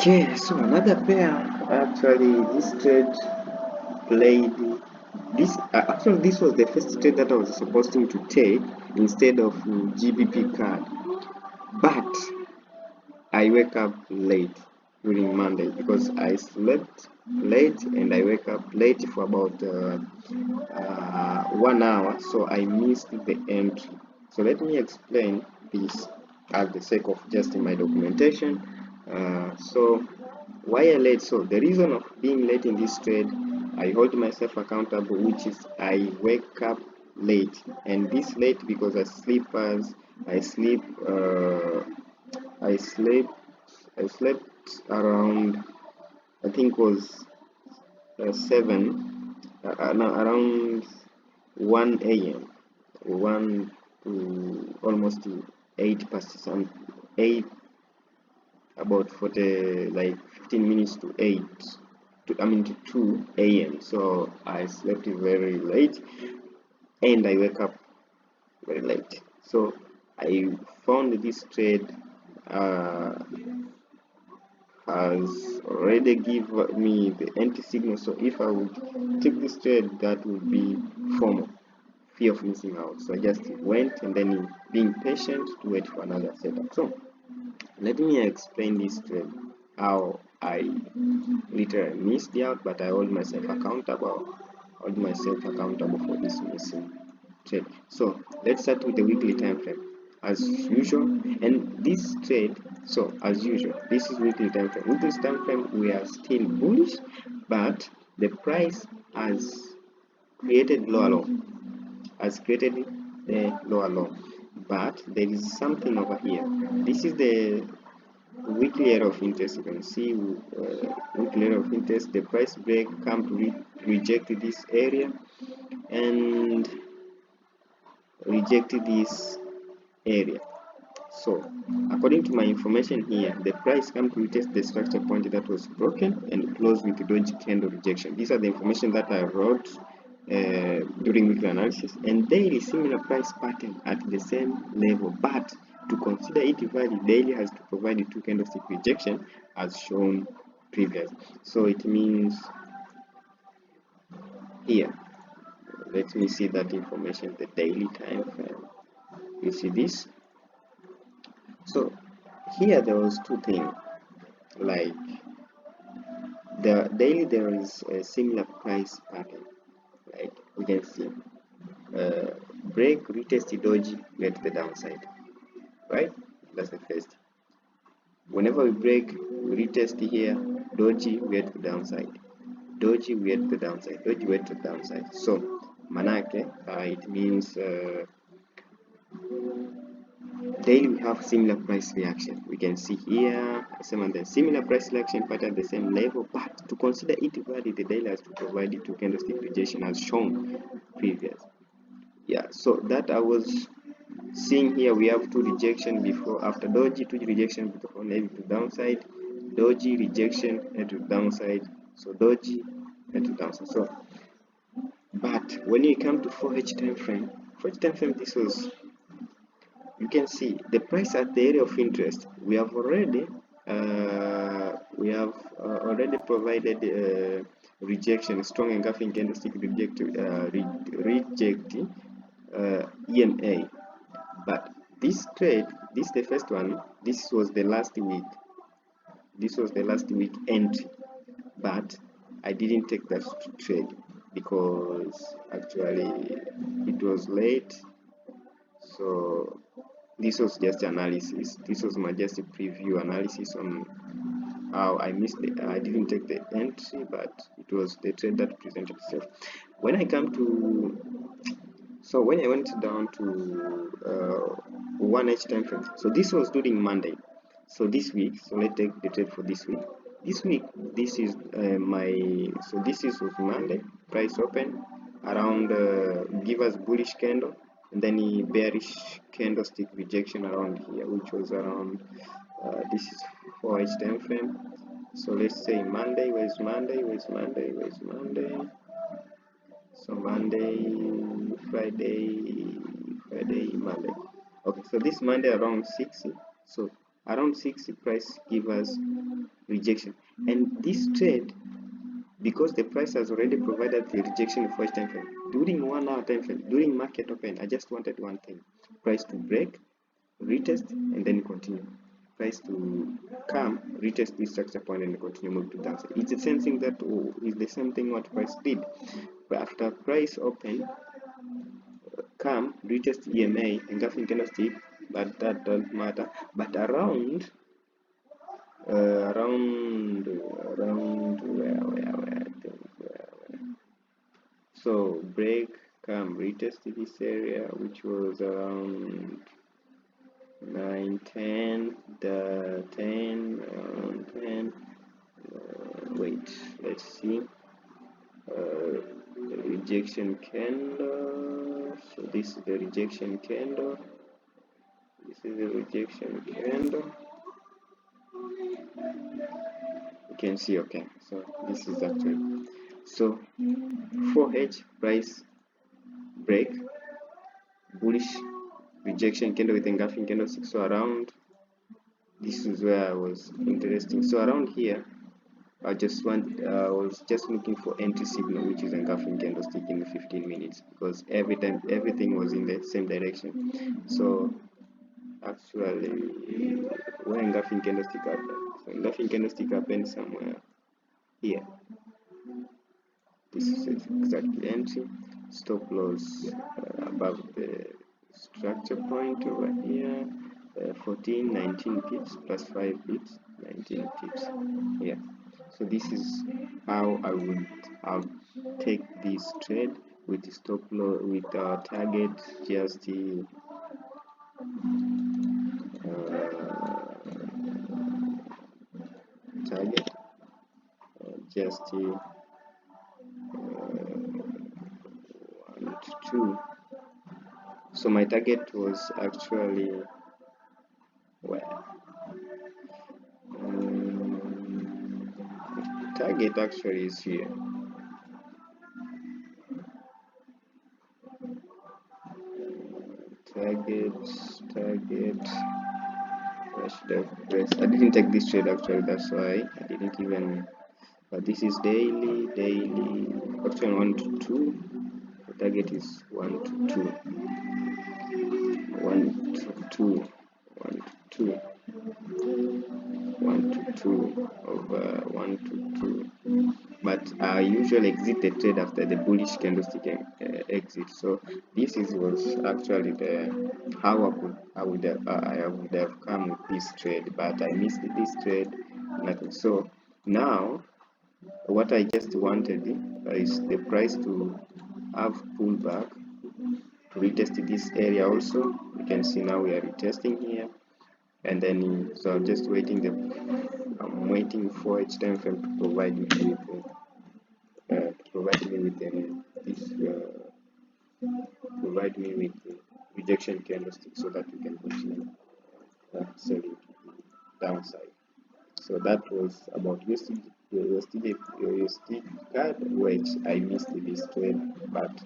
Okay, so another pair. Actually, this trade played this. Actually, this was the first trade that I was supposed to take instead of GBP card, but I wake up late during Monday because I slept late and I wake up late for about 1 hour, so I missed the entry. So let me explain this at the sake of just my documentation. So why I late? So the reason of being late in this trade, I hold myself accountable, which is I wake up late, and this late because I sleep I slept I slept around, I think was 7 no, around 1 a.m. 1 to almost 8 past some 8, about 40, like 15 minutes to 8 to 2 a.m. So I slept very late and I wake up very late. So I found this trade has already given me the empty signal. So if I would take this trade, that would be FOMO, fear of missing out. So I just went and then being patient to wait for another setup. So let me explain this trade, how I literally missed out, but I hold myself accountable. Hold myself accountable for this missing trade. So let's start with the weekly time frame as usual, and this trade, so as usual, this is weekly time frame. Weekly time frame, we are still bullish, but the price has created lower low, but there is something over here. This is the weekly area of interest. You can see weekly area of interest, the price break come to reject this area and reject this area. So according to my information here, the price come to retest the structure point that was broken and close with the doji candle rejection. These are the information that I wrote during weekly analysis, and daily similar price pattern at the same level, but to consider it valid, daily has to provide the 2 candlestick rejection as shown previous. So it means here, let me see that information, the daily time frame. You see this? So here there was 2 things, like the daily there is a similar price pattern, like we can see break, retest doji, get the downside, right? That's the first. Whenever we break, we retest here, doji, we get the downside, doji, we get the downside, doji, we get the downside. So manake it means daily we have similar price reaction. We can see here similar price reaction pattern at the same level, but to consider it valid, the daily has to provide the 2 candlestick rejection as shown previous. Yeah, so that I was seeing here, we have 2 rejection before, after doji, 2 rejection before heading to downside, doji rejection head to downside, so doji head to downside. So but when you come to 4H time frame, this was, you can see the price at the area of interest. We have already provided rejection, strong engulfing candlestick reject EMA. But this trade, this the first one, this was the last week. This was the last week entry, but I didn't take that trade because actually it was late. So this was just analysis. This was my just a preview analysis on how I missed it. I didn't take the entry, but it was the trade that presented itself. When I come to, so when I went down to 1H time frame, so this was during Monday. So this week, so let's take the trade for this week. This week, this is was Monday, price open around give us bullish candle, and then a bearish candlestick rejection around here, which was around this is 4H time frame. So let's say Monday. Where's Monday? So Monday, Friday, Monday. Okay, so this Monday around 60. So around 60 price give us rejection. And this trade, because the price has already provided the rejection for each time frame, during 1 hour time frame, during market open, I just wanted one thing: price to break, retest, and then continue. Price to come, retest this structure point, and continue move to downside. It's the same thing that is the same thing what price did. But after price open, come, retest EMA, engulfing candlestick, but that doesn't matter. But around where. So break, come, retest this area, which was around 9:10, the 10, around 10. Wait, let's see. The rejection candle. So this is the rejection candle. This is the rejection candle. You can see, okay. So this is actually, so 4H price break, bullish rejection candle with engulfing candlestick. So around, this is where I was interesting. So around here, I was just looking for entry signal, which is engulfing candlestick in 15 minutes, because every time everything was in the same direction. So actually, where engulfing candlestick happened? So engulfing candlestick happened somewhere here. This is exactly entry. Stop loss above the structure point over here. 14, 19 pips plus 5 pips, 19 pips. Yeah. So this is how I'll take this trade with stop loss, with our target just target just 1 to 2. So my target was actually target actually is here. Target. I should have pressed. I didn't take this trade actually, that's why I didn't even. But this is daily. Actually 1 to 2. The target is 1 to 2. 1 to 2. 1 to 2. 1 to 2 over 1 to 2. But I usually exit the trade after the bullish candlestick exit. So this was actually the how I would have come with this trade, but I missed this trade. Nothing. So now what I just wanted is the price to have pullback to retest this area also. You can see now we are retesting here, and then so I'm just waiting I'm waiting for each time frame to provide me with provide me with the rejection candlestick, so that we can continue selling downside. So that was about USDCAD, which I missed this trade, but